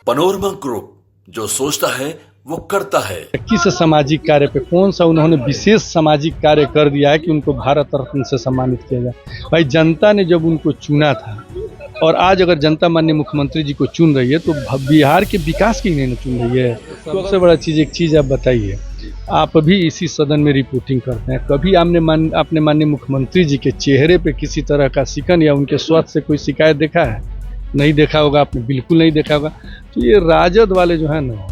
Panorama group, जो सोचता है वो करता है। किस सामाजिक कार्य पे कौन सा उन्होंने विशेष सामाजिक कार्य कर दिया है कि उनको भारत रत्न से सम्मानित किया जाए। भाई जनता ने जब उनको चुना था और आज अगर जनता माननीय मुख्यमंत्री जी को चुन रही है तो बिहार के विकास की नहीं चुन रही है। तो सबसे बड़ा चीज़ एक चीज़ आप बताइए, आप भी इसी सदन में रिपोर्टिंग करते हैं, कभी आपने माननीय मुख्यमंत्री जी के चेहरे पे किसी तरह का शिकन या उनके स्वास्थ्य से कोई शिकायत देखा है? नहीं देखा होगा, आपने बिल्कुल नहीं देखा होगा। तो ये राजद वाले जो है ना,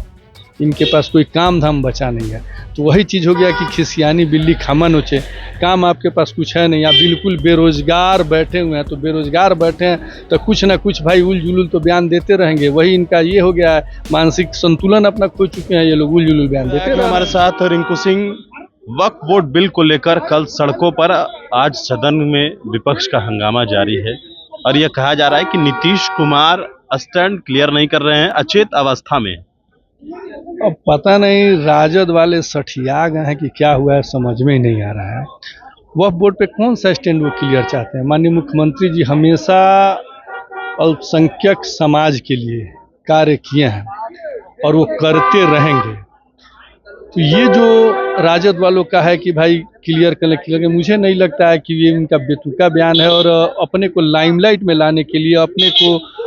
इनके पास कोई काम धाम बचा नहीं है। तो वही चीज़ हो गया कि खिसियानी बिल्ली खामा नोचे, काम आपके पास कुछ है नहीं। आप बिल्कुल बेरोजगार बैठे हुए हैं, तो बेरोजगार बैठे हैं तो कुछ ना कुछ भाई उल जुलूल तो बयान देते रहेंगे। वही इनका ये हो गया है, मानसिक संतुलन अपना खो चुके हैं ये लोग, उल जुलूल बयान देते हैं। हमारे साथ रिंकू सिंह वक्फ बोर्ड बिल को लेकर कल सड़कों पर, आज सदन में विपक्ष का हंगामा जारी है और यह कहा जा रहा है कि नीतीश कुमार स्टैंड क्लियर नहीं कर रहे हैं, अचेत अवस्था में। अब पता नहीं राजद वाले सठिया गए हैं कि क्या हुआ है, समझ में ही नहीं आ रहा है। वक्फ बोर्ड पे कौन सा स्टैंड वो क्लियर चाहते हैं? माननीय मुख्यमंत्री जी हमेशा अल्पसंख्यक समाज के लिए कार्य किए हैं और वो करते रहेंगे। तो ये जो राजद वालों का है कि भाई क्लियर कर, मुझे नहीं लगता है कि ये उनका बेतुका बयान है और अपने को लाइमलाइट में लाने के लिए, अपने को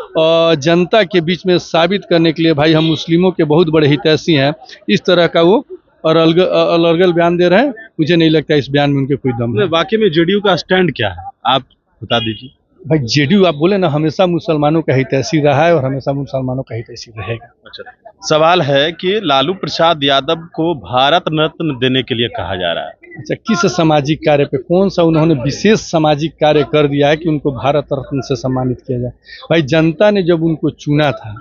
जनता के बीच में साबित करने के लिए, भाई हम मुस्लिमों के बहुत बड़े हितैषी हैं, इस तरह का वो अलग बयान दे रहे हैं। मुझे नहीं लगता इस बयान में उनके कोई दम है। वाकई में जेडीयू का स्टैंड क्या है, आप बता दीजिए। भाई जेडीयू आप बोले ना, हमेशा मुसलमानों का हितैषी रहा है और हमेशा मुसलमानों का हितैषी रहेगा। अच्छा, सवाल है कि लालू प्रसाद यादव को भारत रत्न देने के लिए कहा जा रहा है। अच्छा, किस सामाजिक कार्य पे कौन सा उन्होंने विशेष सामाजिक कार्य कर दिया है कि उनको भारत रत्न से सम्मानित किया जाए। भाई जनता ने जब उनको चुना था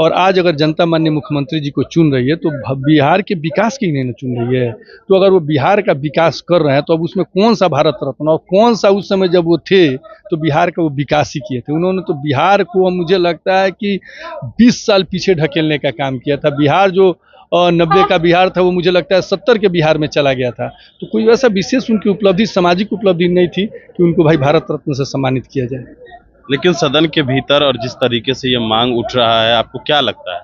और आज अगर जनता माननीय मुख्यमंत्री जी को चुन रही है तो बिहार के विकास की नहीं चुन रही है। तो अगर वो बिहार का विकास कर रहे हैं तो अब उसमें कौन सा भारत रत्न, और कौन सा उस समय जब वो थे तो बिहार का वो विकास ही किए थे। उन्होंने तो बिहार को, मुझे लगता है कि 20 साल पीछे ढकेलने का काम किया था। बिहार जो 90 का बिहार था वो मुझे लगता है 70 के बिहार में चला गया था। तो कोई वैसा विशेष उनकी उपलब्धि, सामाजिक उपलब्धि नहीं थी कि उनको भाई भारत रत्न से सम्मानित किया जाए। लेकिन सदन के भीतर और जिस तरीके से ये मांग उठ रहा है, आपको क्या लगता है?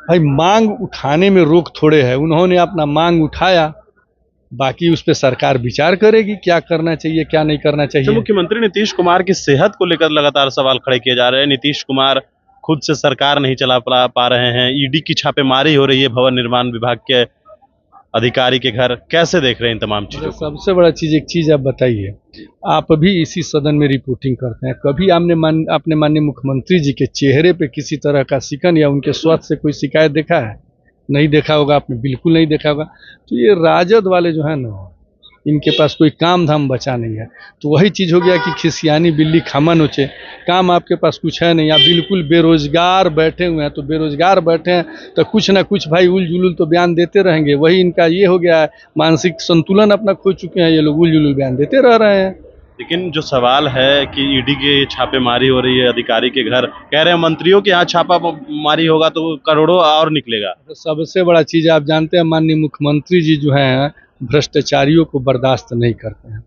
भाई मांग उठाने में रोक थोड़े है, उन्होंने अपना मांग उठाया, बाकी उस पर सरकार विचार करेगी क्या करना चाहिए क्या नहीं करना चाहिए। तो मुख्यमंत्री नीतीश कुमार की सेहत को लेकर लगातार सवाल खड़े किए जा रहे हैं। नीतीश कुमार खुद से सरकार नहीं चला पा रहे हैं, ईडी की छापेमारी हो रही है भवन निर्माण विभाग के अधिकारी के घर, कैसे देख रहे हैं इन तमाम चीजों को? सबसे बड़ा चीज़ एक चीज़ आप बताइए, आप भी इसी सदन में रिपोर्टिंग करते हैं, कभी आपने माननीय मुख्यमंत्री जी के चेहरे पे किसी तरह का शिकन या उनके स्वास्थ्य से कोई शिकायत देखा है? नहीं देखा होगा, आपने बिल्कुल नहीं देखा होगा। तो ये राजद वाले जो है ना, इनके पास कोई काम धाम बचा नहीं है। तो वही चीज़ हो गया कि खिसियानी बिल्ली खामा नोचे, काम आपके पास कुछ है नहीं। आप बिल्कुल बेरोजगार बैठे हुए हैं, तो बेरोजगार बैठे हैं तो कुछ ना कुछ भाई उल जुलूल तो बयान देते रहेंगे। वही इनका ये हो गया है, मानसिक संतुलन अपना खो चुके हैं ये लोग, उल जुलूल बयान देते रह रहे हैं। लेकिन जो सवाल है कि ईडी की छापेमारी हो रही है अधिकारी के घर, कह रहे हैं मंत्रियों के यहाँ छापामारी होगा तो करोड़ों और निकलेगा। सबसे बड़ा चीज़ आप जानते हैं, माननीय मुख्यमंत्री जी जो हैं भ्रष्टाचारियों को बर्दाश्त नहीं करते हैं।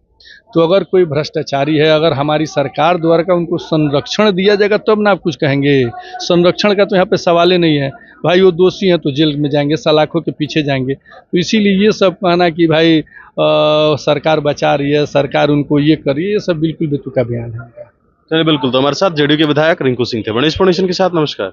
तो अगर कोई भ्रष्टाचारी है, अगर हमारी सरकार द्वारा का उनको संरक्षण दिया जाएगा तब ना आप कुछ कहेंगे। संरक्षण का तो यहाँ पे सवाल ही नहीं है। भाई वो दोषी हैं तो जेल में जाएंगे, सलाखों के पीछे जाएंगे। तो इसीलिए ये सब कहना कि भाई सरकार बचा रही है, सरकार उनको ये कर रही है, ये सब बिल्कुल बेतुका बयान है। चलिए, बिल्कुल। तो हमारे साथ जेडीयू के विधायक रिंकू सिंह थे। बड़ी इंफॉर्मेशन के साथ नमस्कार।